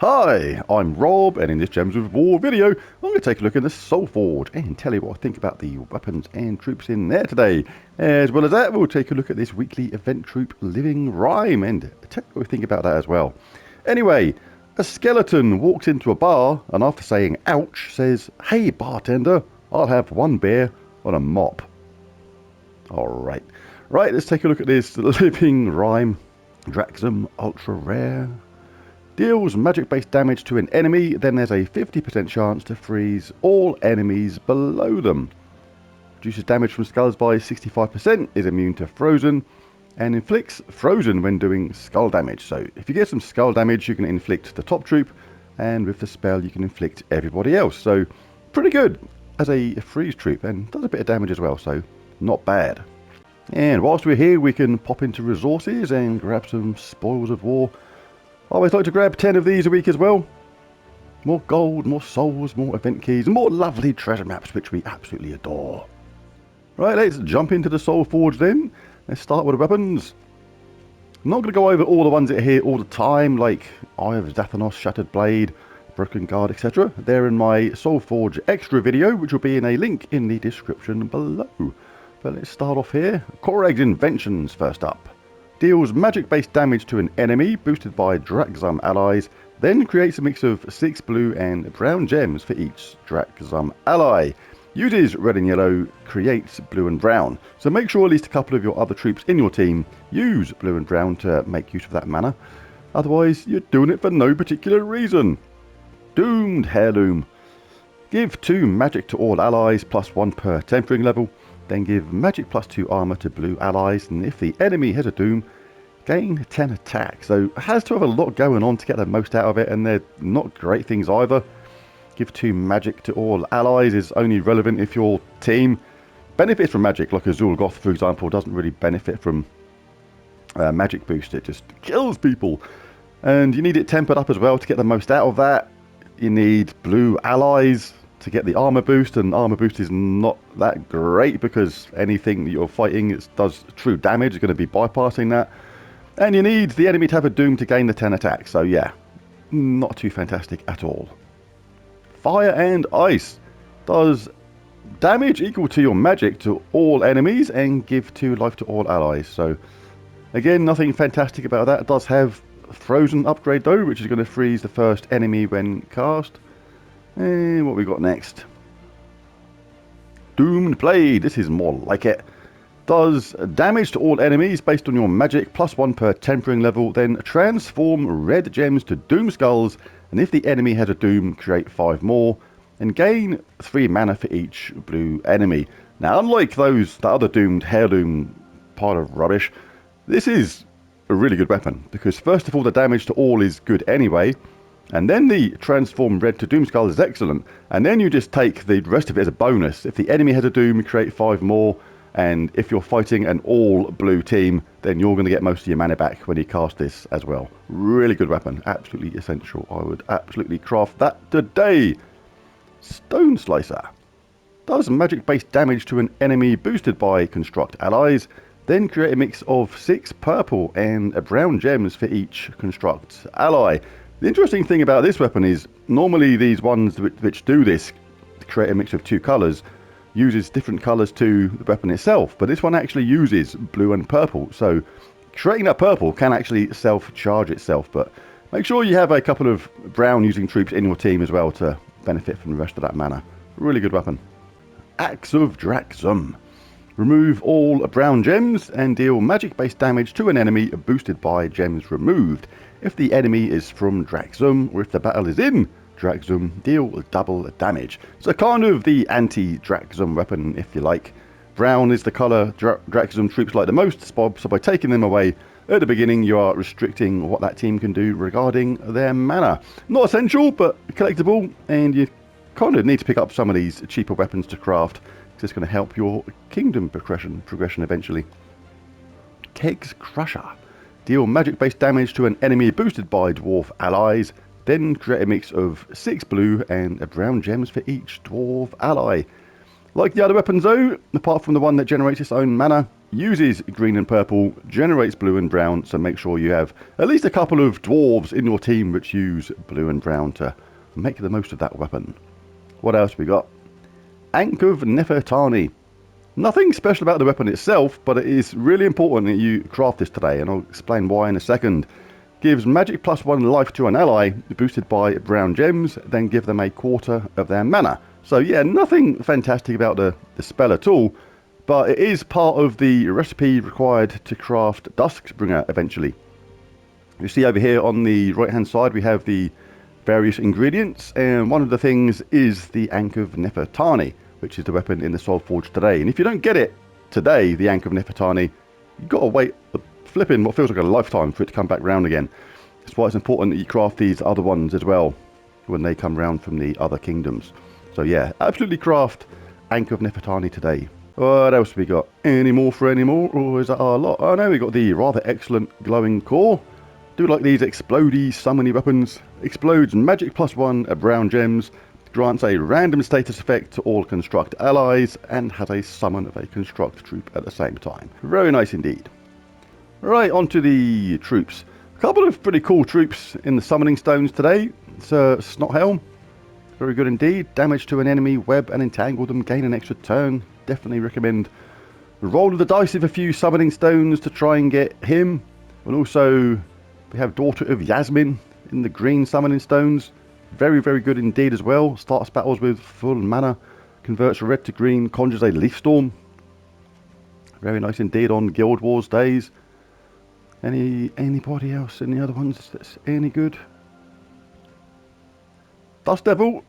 Hi, I'm Rob, and in this Gems of War video, I'm going to take a look at the Soulforge and tell you what I think about the weapons and troops in there today. As well as that, we'll take a look at this weekly event troop Living Rhyme and tell you what we think about that as well. Anyway, a skeleton walks into a bar and after saying ouch says, "Hey bartender, I'll have one beer on a mop." Alright, right, let's take a look at this Living Rhyme. Draxum Ultra Rare. Deals magic-based damage to an enemy, then there's a 50% chance to freeze all enemies below them. Reduces damage from skulls by 65%, is immune to frozen, and inflicts frozen when doing skull damage. So if you get some skull damage, you can inflict the top troop, and with the spell you can inflict everybody else. So pretty good as a freeze troop, and does a bit of damage as well, so not bad. And whilst we're here, we can pop into resources and grab some spoils of war. I always like to grab 10 of these a week as well. More gold, more souls, more event keys, and more lovely treasure maps, which we absolutely adore. Right, let's jump into the Soulforge then. Let's start with the weapons. I'm not going to go over all the ones that are here all the time, like Eye of Zathanos, Shattered Blade, Broken Guard, etc. They're in my Soulforge extra video, which will be in a link in the description below. But let's start off here. Korag's Inventions first up. Deals magic-based damage to an enemy, boosted by Draxum allies, then creates a mix of 6 blue and brown gems for each Draxum ally. Uses red and yellow, creates blue and brown. So make sure at least a couple of your other troops in your team use blue and brown to make use of that mana. Otherwise, you're doing it for no particular reason. Doomed Heirloom. Give 2 magic to all allies, plus 1 per tempering level. Then give magic plus 2 armor to blue allies, and if the enemy has a doom, gain 10 attack. So it has to have a lot going on to get the most out of it, and they're not great things either. Give 2 magic to all allies is only relevant if your team benefits from magic, like a Zul'Goth, for example, doesn't really benefit from magic boost. It just kills people. And you need it tempered up as well to get the most out of that. You need blue allies to get the armor boost, and armor boost is not that great because anything that you're fighting does true damage is going to be bypassing that. And you need the enemy to have a doom to gain the 10 attack, so yeah, not too fantastic at all. Fire and Ice does damage equal to your magic to all enemies and give 2 life to all allies. So again, nothing fantastic about that. It does have frozen upgrade though, which is going to freeze the first enemy when cast. And what we got next? Doomed Blade. This is more like it. Does damage to all enemies based on your magic, plus 1 per tempering level. Then transform red gems to doom skulls, and if the enemy has a doom, create 5 more, and gain 3 mana for each blue enemy. Now, unlike that other doomed heirloom pile of rubbish, this is a really good weapon, because first of all, the damage to all is good anyway. And then the transform red to doom skull is excellent. And then you just take the rest of it as a bonus. If the enemy has a doom, you create 5 more. And if you're fighting an all blue team, then you're going to get most of your mana back when you cast this as well. Really good weapon. Absolutely essential. I would absolutely craft that today. Stone Slicer. Does magic-based damage to an enemy boosted by construct allies. Then create a mix of 6 purple and brown gems for each construct ally. The interesting thing about this weapon is normally these ones which do this, create a mix of 2 colours, uses different colours to the weapon itself, but this one actually uses blue and purple, so creating that purple can actually self-charge itself, but make sure you have a couple of brown using troops in your team as well to benefit from the rest of that mana. Really good weapon. Axe of Draxum. Remove all brown gems and deal magic-based damage to an enemy boosted by gems removed. If the enemy is from Draxum, or if the battle is in Draxum, deal double damage. So kind of the anti-Draxum weapon, if you like. Brown is the colour Draxum troops like the most, so by taking them away at the beginning, you are restricting what that team can do regarding their mana. Not essential, but collectible, and you kind of need to pick up some of these cheaper weapons to craft. It's going to help your kingdom progression eventually. Keg's Crusher. Deal magic-based damage to an enemy boosted by dwarf allies. Then create a mix of 6 blue and brown gems for each dwarf ally. Like the other weapons though, apart from the one that generates its own mana, uses green and purple, generates blue and brown, so make sure you have at least a couple of dwarves in your team which use blue and brown to make the most of that weapon. What else we got? Ankh of Nefertari. Nothing special about the weapon itself, but it is really important that you craft this today, and I'll explain why in a second. Gives magic +1 life to an ally, boosted by brown gems, then give them a quarter of their mana. So yeah, nothing fantastic about the spell at all, but it is part of the recipe required to craft Duskbringer eventually. You see over here on the right hand side we have the various ingredients, and one of the things is the Ankh of Nefertari, which is the weapon in the Soulforge today. And if you don't get it today, the Ankh of Nefertari, you've got to wait flipping what feels like a lifetime for it to come back round again. That's why it's important that you craft these other ones as well when they come round from the other kingdoms. So yeah, absolutely craft Ankh of Nefertari today. What else have we got? Any more for any more, or is that our lot? Oh no, we got the rather excellent glowing core. Do like these explodey summony weapons. Explodes magic +1 brown gems, grants a random status effect to all construct allies, and has a summon of a construct troop at the same time. Very nice indeed. Right, on to the troops. A couple of pretty cool troops in the summoning stones today. It's Snothelm. Very good indeed. Damage to an enemy, web and entangle them, gain an extra turn. Definitely recommend roll of the dice with a few summoning stones to try and get him. And also we have Daughter of Yasmin in the green summoning stones. Very, very good indeed as well. Starts battles with full mana, converts red to green, conjures a leaf storm. Very nice indeed on Guild Wars days. Anybody else? Any other ones that's any good? Dust Devil,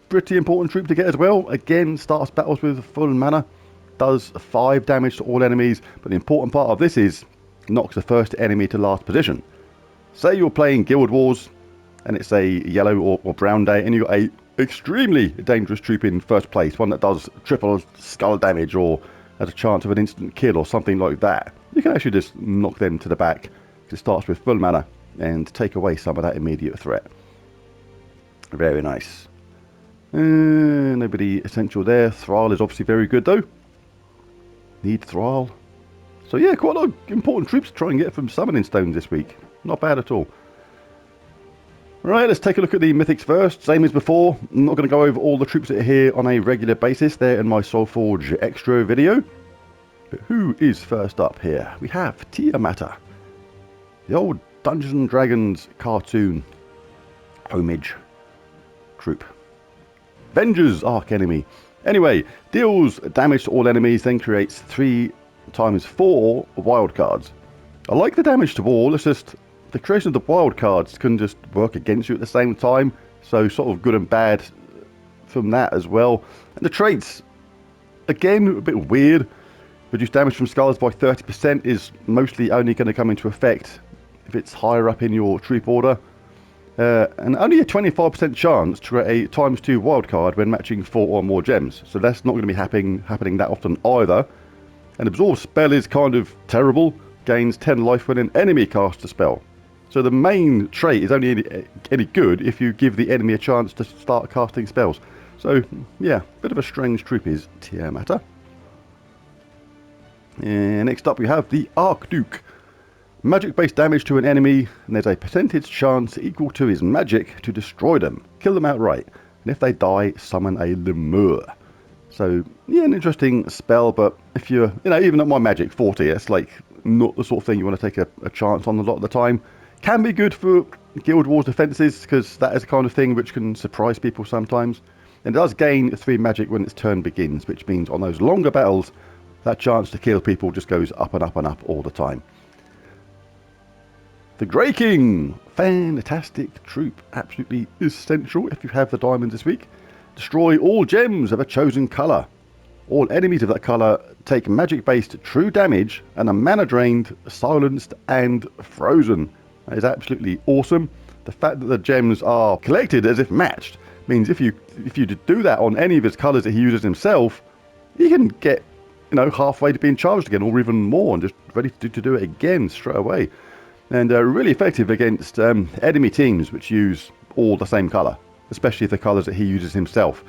pretty important troop to get as well. Again, starts battles with full mana, does 5 damage to all enemies, but the important part of this is knocks the first enemy to last position. Say you're playing Guild Wars and it's a yellow or brown day, and you've got a extremely dangerous troop in first place, one that does triple skull damage or has a chance of an instant kill or something like that. You can actually just knock them to the back because it starts with full mana and take away some of that immediate threat. Very nice. Nobody essential there. Thrall is obviously very good though. Need Thrall. So yeah, quite a lot of important troops to try and get from summoning stones this week. Not bad at all. Right, let's take a look at the Mythics first. Same as before, I'm not going to go over all the troops that are here on a regular basis. They're in my Soulforge extra video. But who is first up here? We have Tihamata, the old Dungeons & Dragons cartoon homage troop. Venger's archenemy. Anyway, deals damage to all enemies, then creates 3 × 4 wildcards. I like the damage to all, it's just the creation of the wildcards can just work against you at the same time, so sort of good and bad from that as well. And the traits, again, a bit weird. Reduce damage from skulls by 30% is mostly only going to come into effect if it's higher up in your troop order. And only a 25% chance to create a ×2 wildcard when matching 4 or more gems. So that's not going to be happening that often either. And Absorb spell is kind of terrible. Gains 10 life when an enemy casts a spell. So the main trait is only any good if you give the enemy a chance to start casting spells. So yeah, bit of a strange troop is Tihamata. And next up we have the Archduke. Magic based damage to an enemy, and there's a percentage chance equal to his magic to destroy them. Kill them outright. And if they die, summon a lemur. So yeah, an interesting spell, but if you're, even at my magic 40, it's like not the sort of thing you want to take a chance on a lot of the time. Can be good for Guild Wars defenses, because that is the kind of thing which can surprise people sometimes. And it does gain 3 magic when its turn begins, which means on those longer battles, that chance to kill people just goes up and up and up all the time. The Grey King, fantastic troop, absolutely essential if you have the diamonds this week. Destroy all gems of a chosen colour. All enemies of that colour take magic-based true damage and are mana drained, silenced and frozen. That is absolutely awesome. The fact that the gems are collected as if matched means if you do that on any of his colours that he uses himself, he can get halfway to being charged again, or even more, and just ready to do it again straight away. And really effective against enemy teams which use all the same colour, especially the colours that he uses himself.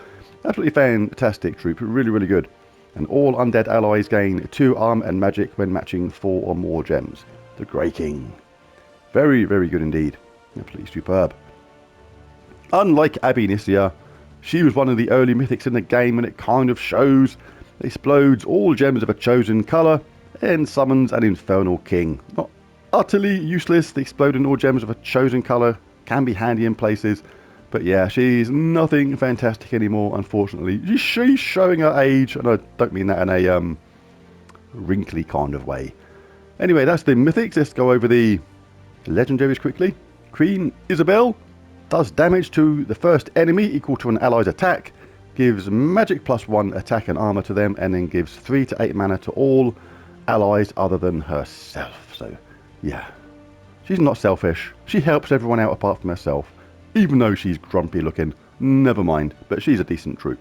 Absolutely fantastic troop, really, really good. And all undead allies gain 2 armor and magic when matching 4 or more gems. The Grey King. Very, very good indeed. Absolutely superb. Unlike Abynissia, she was one of the early mythics in the game, and it kind of shows. It explodes all gems of a chosen colour and summons an Infernal King. Not utterly useless, the exploding all gems of a chosen colour can be handy in places, but yeah, she's nothing fantastic anymore, unfortunately. She's showing her age, and I don't mean that in a wrinkly kind of way. Anyway, that's the mythics. Let's go over the legendaries quickly. Queen Isabel does damage to the first enemy equal to an ally's attack, gives magic +1 attack and armor to them, and then gives 3 to 8 mana to all allies other than herself. So yeah, she's not selfish. She helps everyone out apart from herself, even though she's grumpy looking. Never mind, but she's a decent troop.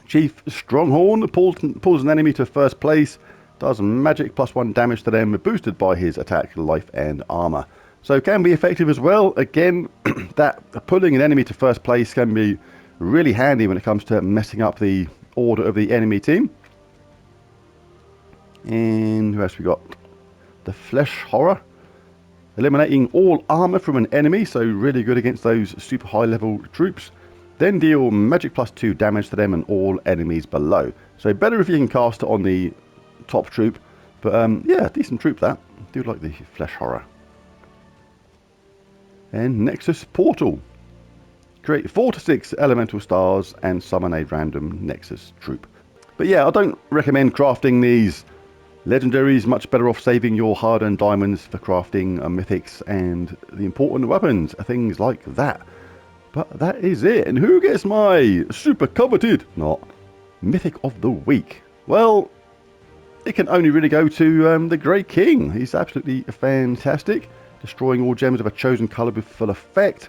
Chief Stronghorn pulls an enemy to first place, does magic +1 damage to them, boosted by his attack, life and armor. So can be effective as well. Again, that pulling an enemy to first place can be really handy when it comes to messing up the order of the enemy team. And who else we got? The Flesh Horror. Eliminating all armor from an enemy, so really good against those super high level troops. Then deal magic +2 damage to them and all enemies below. So better if you can cast it on the top troop. But yeah, decent troop that. Do like the Flesh Horror. And Nexus Portal. Create 4 to 6 elemental stars and summon a random Nexus troop. But yeah, I don't recommend crafting these legendaries. Much better off saving your hard-earned diamonds for crafting mythics and the important weapons, things like that. But that is it. And who gets my super coveted, not Mythic of the Week? Well, it can only really go to the Grey King. He's absolutely fantastic. Destroying all gems of a chosen colour with full effect.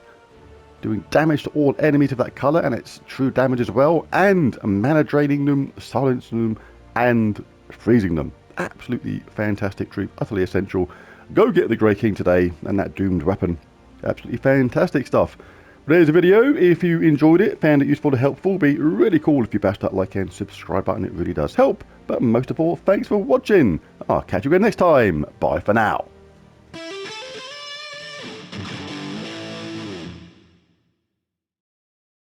Doing damage to all enemies of that colour, and it's true damage as well. And mana draining them, silencing them, and freezing them. Absolutely fantastic troop. Utterly essential. Go get the Grey King today and that doomed weapon. Absolutely fantastic stuff. There's a video. If you enjoyed it, found it useful and helpful, it'd be really cool if you bash that like and subscribe button. It really does help. But most of all, thanks for watching. I'll catch you again next time. Bye for now.